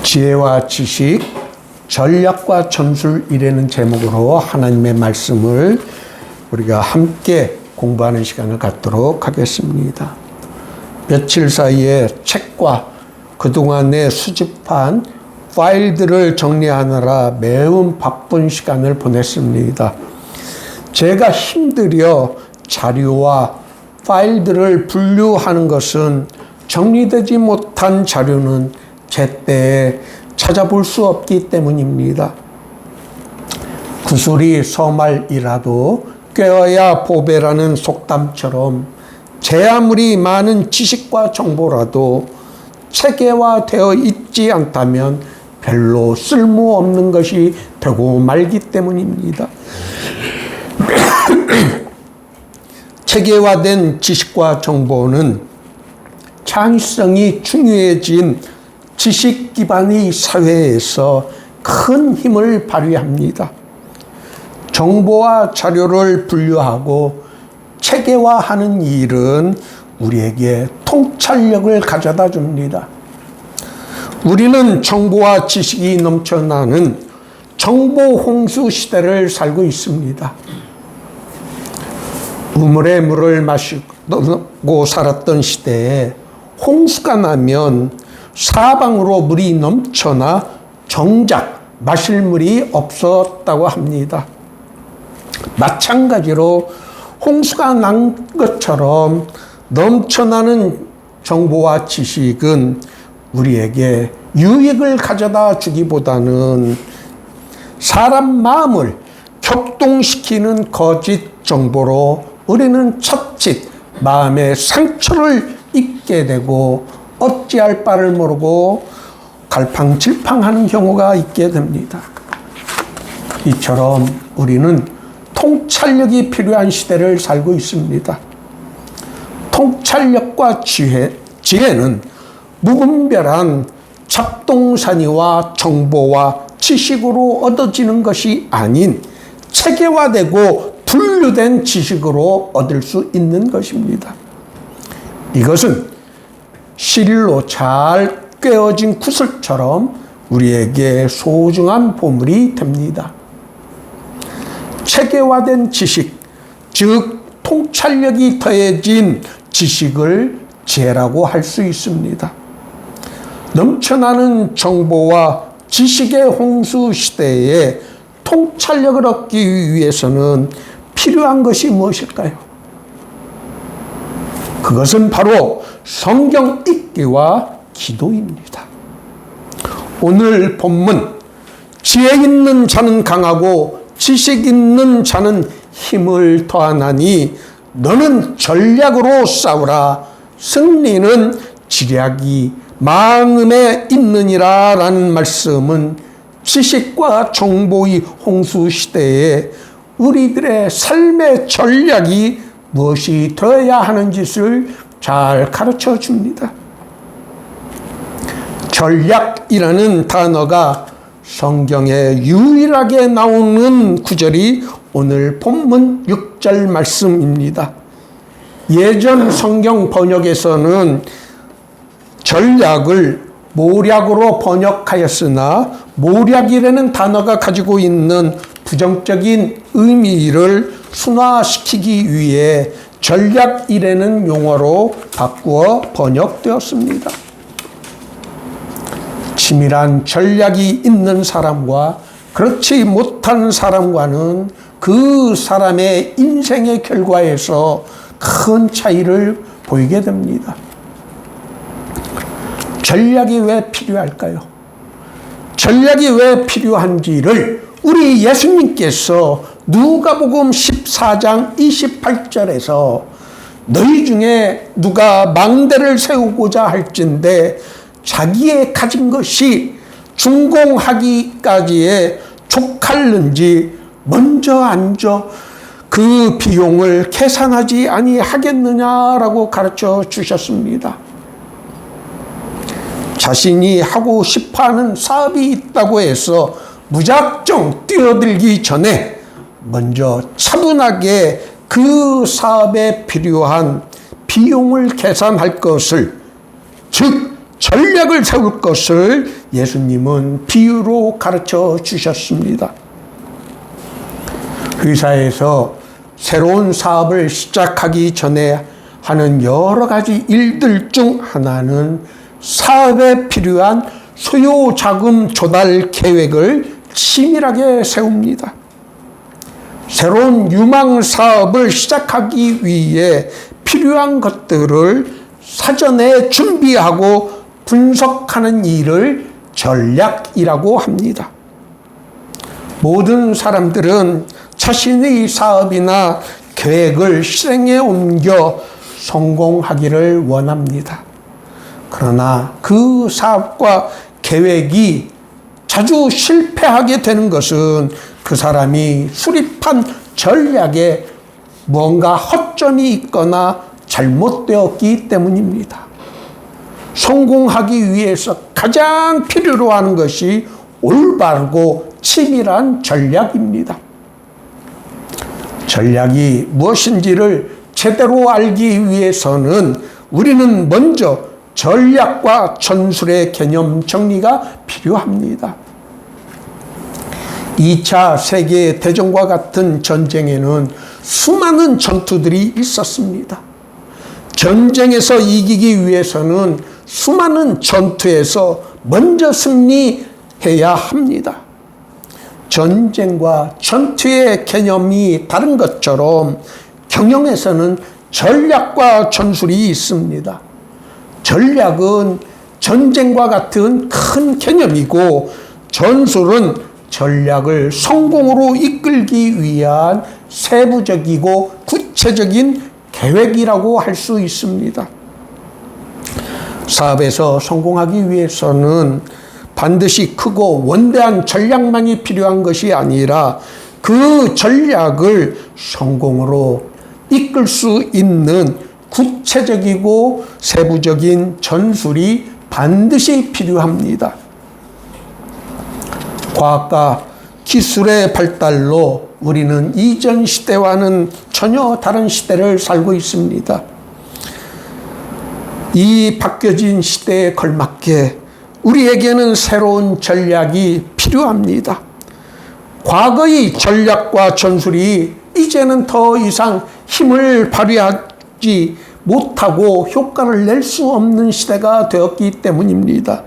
지혜와 지식, 전략과 전술이라는 제목으로 하나님의 말씀을 우리가 함께 공부하는 시간을 갖도록 하겠습니다. 며칠 사이에 책과 그동안에 수집한 파일들을 정리하느라 매우 바쁜 시간을 보냈습니다. 제가 힘들여 자료와 파일들을 분류하는 것은 정리되지 못한 자료는 제때 찾아볼 수 없기 때문입니다. 구슬이 서말이라도 꿰어야 보배라는 속담처럼 제 아무리 많은 지식과 정보라도 체계화되어 있지 않다면 별로 쓸모없는 것이 되고 말기 때문입니다. 체계화된 지식과 정보는 창의성이 중요해진 지식 기반의 사회에서 큰 힘을 발휘합니다. 정보와 자료를 분류하고 체계화하는 일은 우리에게 통찰력을 가져다 줍니다. 우리는 정보와 지식이 넘쳐나는 정보 홍수 시대를 살고 있습니다. 우물에 물을 마시고 살았던 시대에 홍수가 나면 사방으로 물이 넘쳐나 정작 마실 물이 없었다고 합니다. 마찬가지로 홍수가 난 것처럼 넘쳐나는 정보와 지식은 우리에게 유익을 가져다 주기보다는 사람 마음을 격동시키는 거짓 정보로 우리는 차칫 마음의 상처를 입게 되고 어찌할 바를 모르고 갈팡질팡하는 경우가 있게 됩니다. 이처럼 우리는 통찰력이 필요한 시대를 살고 있습니다. 통찰력과 지혜는 무분별한 작동산이와 정보와 지식으로 얻어지는 것이 아닌 체계화되고 분류된 지식으로 얻을 수 있는 것입니다. 이것은 실로 잘 꿰어진 구슬처럼 우리에게 소중한 보물이 됩니다. 체계화된 지식, 즉 통찰력이 더해진 지식을 지혜라고 할 수 있습니다. 넘쳐나는 정보와 지식의 홍수 시대에 통찰력을 얻기 위해서는 필요한 것이 무엇일까요? 그것은 바로 성경 읽기와 기도입니다. 오늘 본문, 지혜 있는 자는 강하고 지식 있는 자는 힘을 더하나니 너는 전략으로 싸우라. 승리는 지략이 마음에 있느니라 라는 말씀은 지식과 정보의 홍수 시대에 우리들의 삶의 전략이 무엇이 되어야 하는 짓을 잘 가르쳐 줍니다. 전략이라는 단어가 성경에 유일하게 나오는 구절이 오늘 본문 6절 말씀입니다. 예전 성경 번역에서는 전략을 모략으로 번역하였으나 모략이라는 단어가 가지고 있는 부정적인 의미를 순화시키기 위해 전략이라는 용어로 바꾸어 번역되었습니다. 치밀한 전략이 있는 사람과 그렇지 못한 사람과는 그 사람의 인생의 결과에서 큰 차이를 보이게 됩니다. 전략이 왜 필요할까요? 전략이 왜 필요한지를 우리 예수님께서 누가복음 14장 28절에서 너희 중에 누가 망대를 세우고자 할진대 자기의 가진 것이 준공하기까지에 족할는지 먼저 앉아 그 비용을 계산하지 아니하겠느냐라고 가르쳐 주셨습니다. 자신이 하고 싶어하는 사업이 있다고 해서 무작정 뛰어들기 전에 먼저 차분하게 그 사업에 필요한 비용을 계산할 것을, 즉 전략을 세울 것을 예수님은 비유로 가르쳐 주셨습니다. 회사에서 새로운 사업을 시작하기 전에 하는 여러 가지 일들 중 하나는 사업에 필요한 소요 자금 조달 계획을 치밀하게 세웁니다. 새로운 유망 사업을 시작하기 위해 필요한 것들을 사전에 준비하고 분석하는 일을 전략이라고 합니다. 모든 사람들은 자신의 사업이나 계획을 실행에 옮겨 성공하기를 원합니다. 그러나 그 사업과 계획이 자주 실패하게 되는 것은 그 사람이 수립한 전략에 뭔가 허점이 있거나 잘못되었기 때문입니다. 성공하기 위해서 가장 필요로 하는 것이 올바르고 치밀한 전략입니다. 전략이 무엇인지를 제대로 알기 위해서는 우리는 먼저 전략과 전술의 개념 정리가 필요합니다. 2차 세계대전과 같은 전쟁에는 수많은 전투들이 있었습니다. 전쟁에서 이기기 위해서는 수많은 전투에서 먼저 승리해야 합니다. 전쟁과 전투의 개념이 다른 것처럼 경영에서는 전략과 전술이 있습니다. 전략은 전쟁과 같은 큰 개념이고 전술은 전략을 성공으로 이끌기 위한 세부적이고 구체적인 계획이라고 할 수 있습니다. 사업에서 성공하기 위해서는 반드시 크고 원대한 전략만이 필요한 것이 아니라 그 전략을 성공으로 이끌 수 있는 구체적이고 세부적인 전술이 반드시 필요합니다. 과학과 기술의 발달로 우리는 이전 시대와는 전혀 다른 시대를 살고 있습니다. 이 바뀌어진 시대에 걸맞게 우리에게는 새로운 전략이 필요합니다. 과거의 전략과 전술이 이제는 더 이상 힘을 발휘하지 못하고 효과를 낼 수 없는 시대가 되었기 때문입니다.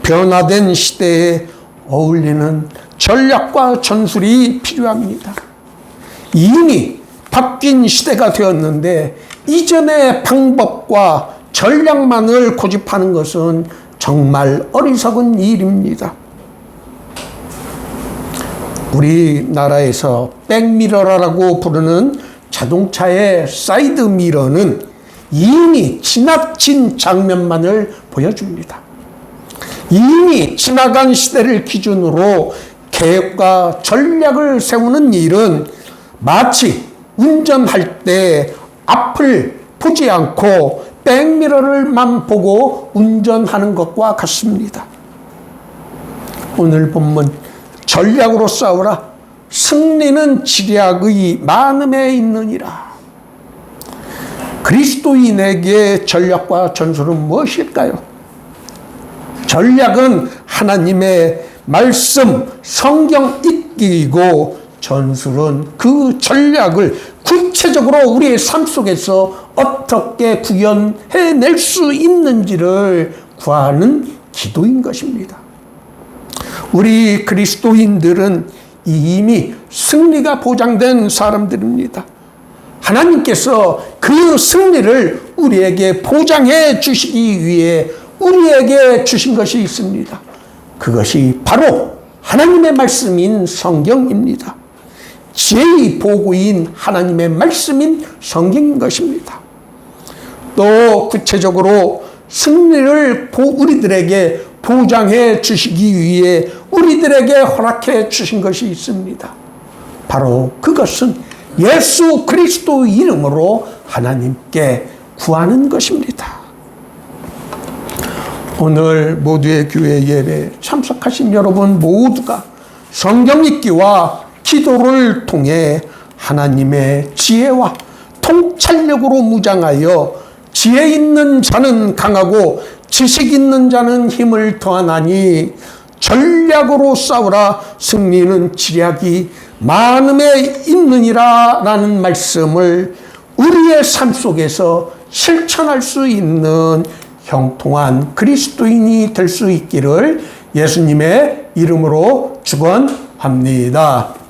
변화된 시대에 어울리는 전략과 전술이 필요합니다. 이미 바뀐 시대가 되었는데 이전의 방법과 전략만을 고집하는 것은 정말 어리석은 일입니다. 우리나라에서 백미러라고 부르는 자동차의 사이드 미러는 이미 지나친 장면만을 보여줍니다. 이미 지나간 시대를 기준으로 계획과 전략을 세우는 일은 마치 운전할 때 앞을 보지 않고 백미러를만 보고 운전하는 것과 같습니다. 오늘 본문 전략으로 싸우라. 승리는 지략의 많음에 있느니라. 그리스도인에게 전략과 전술은 무엇일까요? 전략은 하나님의 말씀, 성경 읽기이고 전술은 그 전략을 구체적으로 우리의 삶 속에서 어떻게 구현해낼 수 있는지를 구하는 기도인 것입니다. 우리 그리스도인들은 이미 승리가 보장된 사람들입니다. 하나님께서 그 승리를 우리에게 보장해 주시기 위해 우리에게 주신 것이 있습니다. 그것이 바로 하나님의 말씀인 성경입니다. 지혜의 보고인 하나님의 말씀인 성경인 것입니다. 또 구체적으로 승리를 우리들에게 보장해 주시기 위해 우리들에게 허락해 주신 것이 있습니다. 바로 그것은 예수 그리스도 이름으로 하나님께 구하는 것입니다. 오늘 모두의 교회 예배에 참석하신 여러분 모두가 성경 읽기와 기도를 통해 하나님의 지혜와 통찰력으로 무장하여 지혜 있는 자는 강하고 지식 있는 자는 힘을 더하나니 전략으로 싸우라. 승리는 지략이 많음에 있느니라 라는 말씀을 우리의 삶 속에서 실천할 수 있는 형통한 그리스도인이 될 수 있기를 예수님의 이름으로 축원합니다.